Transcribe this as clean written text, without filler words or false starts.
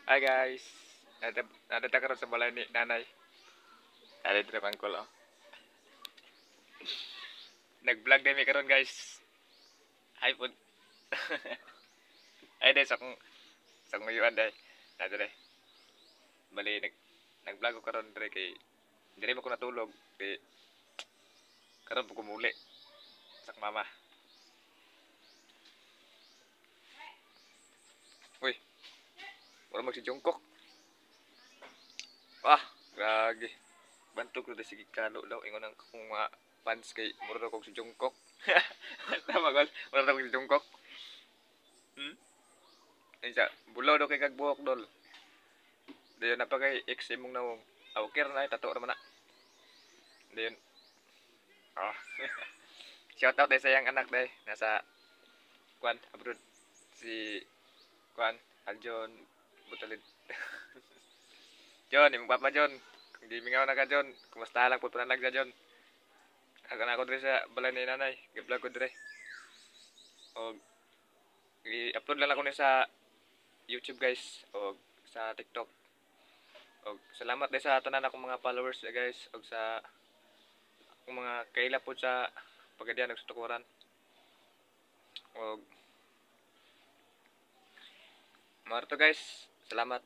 Hi guys. Ada karon sa balay ni nanay. Ada dito pangkol oh. Nag-vlog din mi karon guys. Hi pod. Ay dai sa kong nguyuan dai. Nado dai. Bali nag-vlog ko karon dire kay dire mo ko natulog kay karon po kumuli sa mama. Uy, wala mag si Jungkook. Ah, grage. Bantog ko sige kano daw ingon ang kung mga fans kay mura ko si Jungkook. Tama gol, mura ko si Jungkook. Hmm? Isa, bulaw daw kay kag buhok dol. Dayon na pa kay ex imong nawong. Okay ra na tato ra man na. Dayon. Ah. Shout out dai sa yang anak dai nasa Kwan abroad si Kwan Aljon Butalid. John, imong papa John. Kung di mingaw na ka John, kumusta lang pud pananag sa John. Aga na ako dire sa balay ni nanay, gi-vlog ko dire. Og i-upload lang ako ni sa YouTube guys o sa TikTok. Og salamat din sa tanan akong mga followers guys og sa akong mga kaila po sa pagadian og sutukuran. Og Marto guys, salamat.